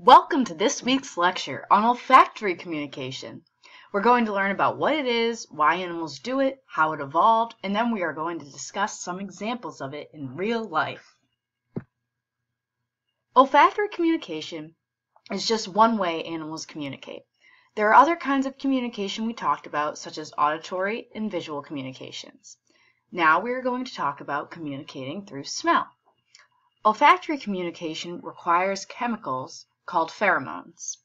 Welcome to this week's lecture on olfactory communication. We're going to learn about what it is, why animals do it, how it evolved, and then we are going to discuss some examples of it in real life. Olfactory communication is just one way animals communicate. There are other kinds of communication we talked about, such as auditory and visual communications. Now we are going to talk about communicating through smell. Olfactory communication requires chemicals called pheromones.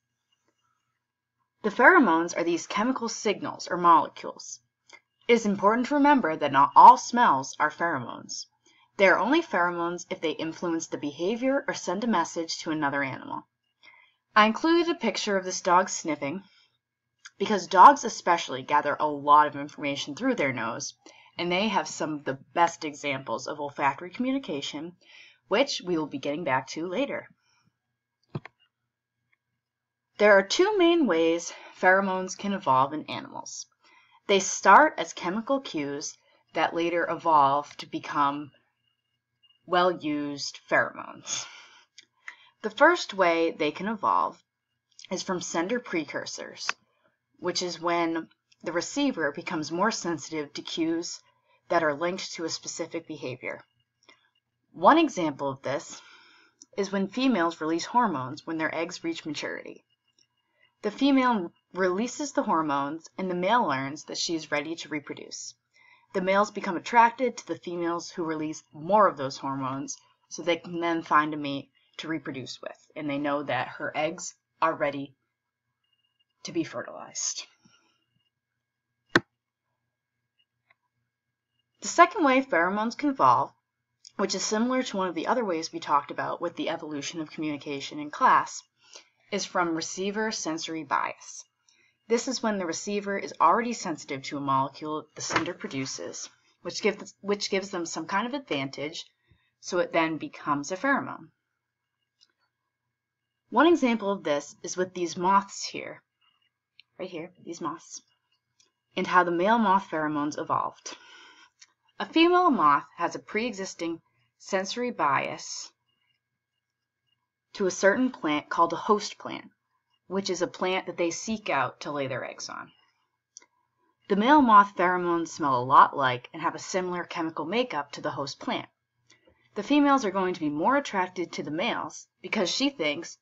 The pheromones are these chemical signals or molecules. It is important to remember that not all smells are pheromones. They are only pheromones if they influence the behavior or send a message to another animal. I included a picture of this dog sniffing because dogs especially gather a lot of information through their nose, and they have some of the best examples of olfactory communication, which we will be getting back to later. There are two main ways pheromones can evolve in animals. They start as chemical cues that later evolve to become well-used pheromones. The first way they can evolve is from sender precursors, which is when the receiver becomes more sensitive to cues that are linked to a specific behavior. One example of this is when females release hormones when their eggs reach maturity. The female releases the hormones and the male learns that she is ready to reproduce. The males become attracted to the females who release more of those hormones so they can then find a mate to reproduce with, and they know that her eggs are ready to be fertilized. The second way pheromones can evolve, which is similar to one of the other ways we talked about with the evolution of communication in class, is from receiver sensory bias. This is when the receiver is already sensitive to a molecule the sender produces, which gives them some kind of advantage, so it then becomes a pheromone. One example of this is with these moths here, right here, these moths, and how the male moth pheromones evolved. A female moth has a pre-existing sensory bias to a certain plant called a host plant, which is a plant that they seek out to lay their eggs on. The male moth pheromones smell a lot like and have a similar chemical makeup to the host plant. The females are going to be more attracted to the males because she thinks,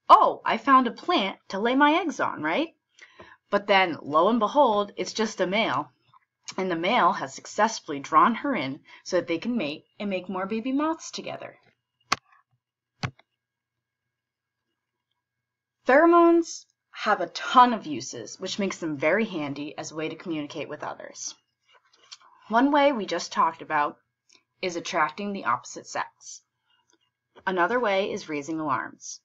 oh, I found a plant to lay my eggs on, right? But then, lo and behold, it's just a male, and the male has successfully drawn her in so that they can mate and make more baby moths together. Pheromones have a ton of uses, which makes them very handy as a way to communicate with others. One way we just talked about is attracting the opposite sex. Another way is raising alarms.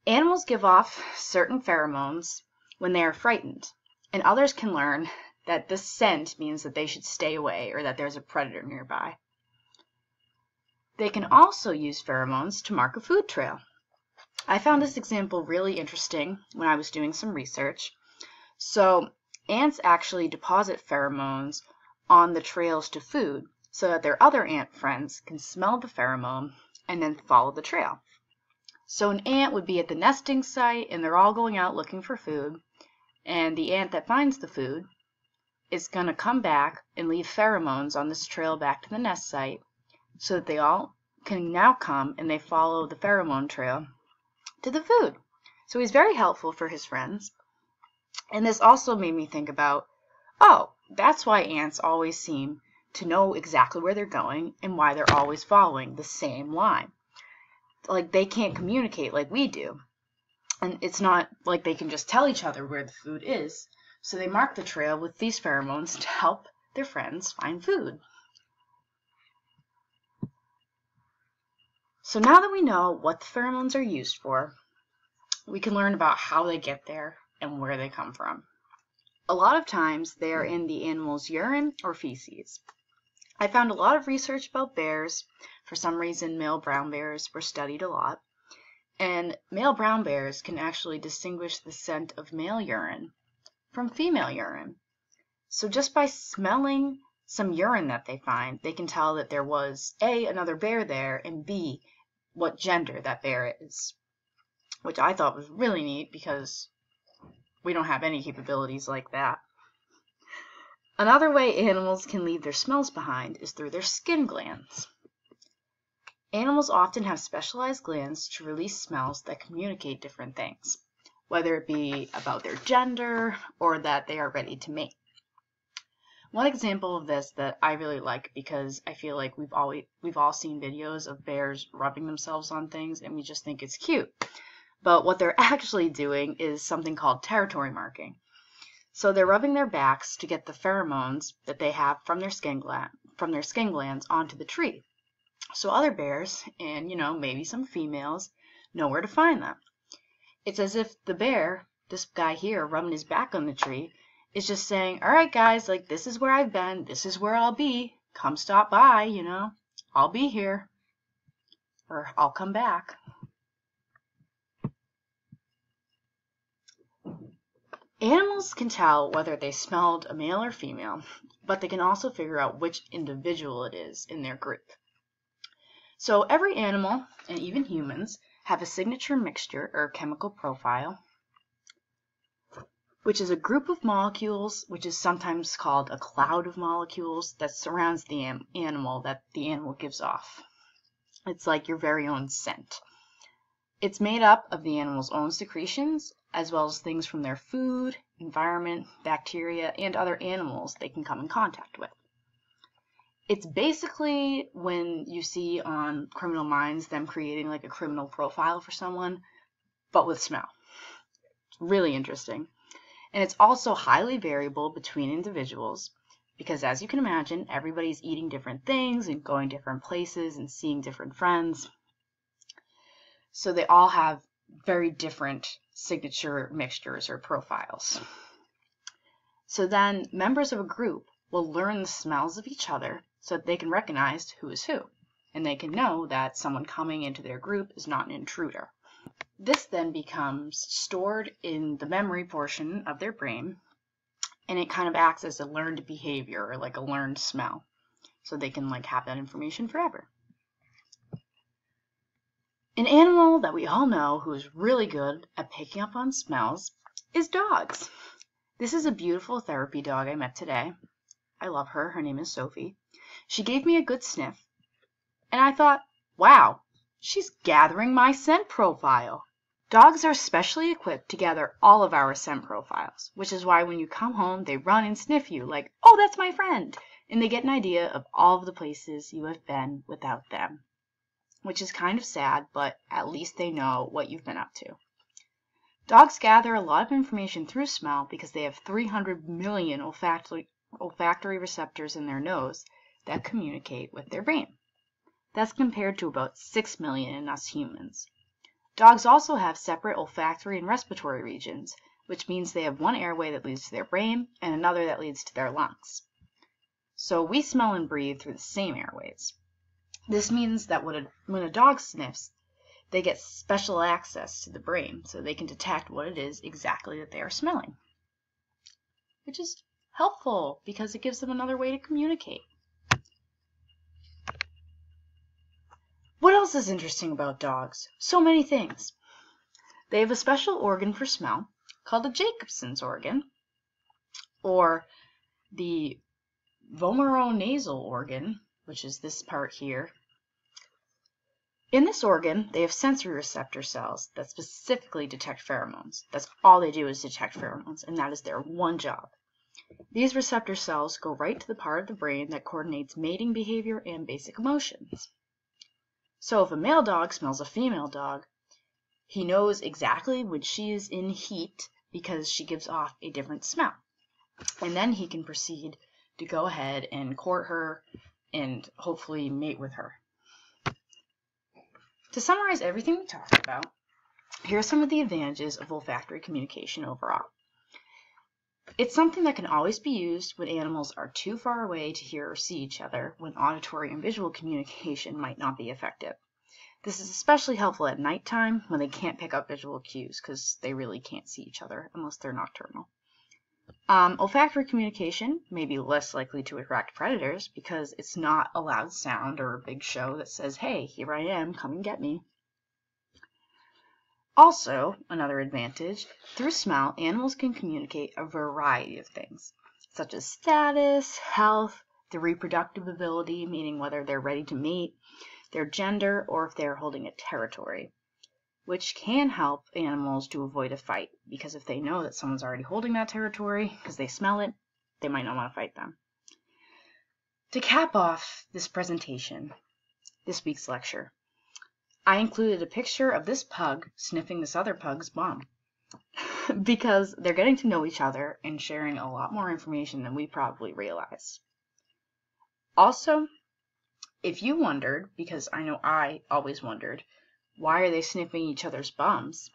Animals give off certain pheromones when they are frightened, and others can learn that this scent means that they should stay away or that there's a predator nearby. They can also use pheromones to mark a food trail. I found this example really interesting when I was doing some research. So ants actually deposit pheromones on the trails to food so that their other ant friends can smell the pheromone and then follow the trail. So an ant would be at the nesting site and they're all going out looking for food, and the ant that finds the food is going to come back and leave pheromones on this trail back to the nest site so that they all can now come and they follow the pheromone trail to the food. So he's very helpful for his friends. And this also made me think about, oh, that's why ants always seem to know exactly where they're going and why they're always following the same line. Like, they can't communicate like we do. And it's not like they can just tell each other where the food is. So they mark the trail with these pheromones to help their friends find food. So now that we know what the pheromones are used for, we can learn about how they get there and where they come from. A lot of times they are in the animal's urine or feces. I found a lot of research about bears. For some reason, male brown bears were studied a lot. And male brown bears can actually distinguish the scent of male urine from female urine. So just by smelling some urine that they find, they can tell that there was A, another bear there, and B, what gender that bear is. which I thought was really neat because we don't have any capabilities like that. Another way animals can leave their smells behind is through their skin glands. Animals often have specialized glands to release smells that communicate different things, whether it be about their gender or that they are ready to mate. One example of this that I really like, because I feel like we've all seen videos of bears rubbing themselves on things and we just think it's cute. But what they're actually doing is something called territory marking. So they're rubbing their backs to get the pheromones that they have from their skin glands onto the tree. So other bears, and maybe some females, know where to find them. It's as if the bear, this guy here rubbing his back on the tree, is just saying, all right guys, like, this is where I've been, this is where I'll be, come stop by, I'll be here, or I'll come back. Animals can tell whether they smelled a male or female, but they can also figure out which individual it is in their group. So every animal, and even humans, have a signature mixture or chemical profile, which is a group of molecules, which is sometimes called a cloud of molecules, that surrounds the animal that the animal gives off. It's like your very own scent. It's made up of the animal's own secretions, as well as things from their food, environment, bacteria, and other animals they can come in contact with. It's basically when you see on Criminal Minds them creating like a criminal profile for someone, but with smell. It's really interesting. And it's also highly variable between individuals because, as you can imagine, everybody's eating different things and going different places and seeing different friends. So they all have very different signature mixtures or profiles. So then members of a group will learn the smells of each other so that they can recognize who is who, and they can know that someone coming into their group is not an intruder. This then becomes stored in the memory portion of their brain, and it kind of acts as a learned behavior or like a learned smell, so they can like have that information forever. An animal that we all know who is really good at picking up on smells is dogs. This is a beautiful therapy dog I met today. I love her. Her name is Sophie. She gave me a good sniff, and I thought, wow, she's gathering my scent profile. Dogs are specially equipped to gather all of our scent profiles, which is why when you come home, they run and sniff you like, oh, that's my friend, and they get an idea of all of the places you have been without them, which is kind of sad, but at least they know what you've been up to. Dogs gather a lot of information through smell because they have 300 million olfactory receptors in their nose that communicate with their brain. That's compared to about 6 million in us humans. Dogs also have separate olfactory and respiratory regions, which means they have one airway that leads to their brain and another that leads to their lungs. So we smell and breathe through the same airways. This means that when a dog sniffs, they get special access to the brain so they can detect what it is exactly that they are smelling, which is helpful because it gives them another way to communicate. What else is interesting about dogs? So many things. They have a special organ for smell called the Jacobson's organ, or the vomeronasal organ, which is this part here. In this organ, they have sensory receptor cells that specifically detect pheromones. That's all they do is detect pheromones, and that is their one job. These receptor cells go right to the part of the brain that coordinates mating behavior and basic emotions. So if a male dog smells a female dog, he knows exactly when she is in heat because she gives off a different smell. And then he can proceed to go ahead and court her and hopefully mate with her. To summarize everything we talked about, here are some of the advantages of olfactory communication overall. It's something that can always be used when animals are too far away to hear or see each other, when auditory and visual communication might not be effective. This is especially helpful at nighttime when they can't pick up visual cues because they really can't see each other unless they're nocturnal. Olfactory communication may be less likely to attract predators because it's not a loud sound or a big show that says, hey, here I am, come and get me. Also, another advantage, through smell, animals can communicate a variety of things, such as status, health, their reproductive ability, meaning whether they're ready to mate, their gender, or if they're holding a territory, which can help animals to avoid a fight, because if they know that someone's already holding that territory because they smell it, they might not want to fight them. To cap off this presentation, this week's lecture, I included a picture of this pug sniffing this other pug's bum because they're getting to know each other and sharing a lot more information than we probably realize. Also, if you wondered, because I know I always wondered, why are they sniffing each other's bums?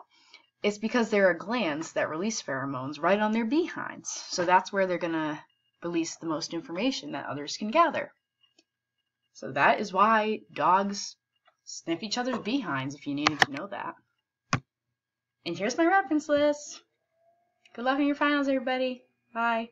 It's because there are glands that release pheromones right on their behinds. So that's where they're going to release the most information that others can gather. So that is why dogs sniff each other's behinds, if you needed to know that. And here's my reference list. Good luck on your finals, everybody. Bye.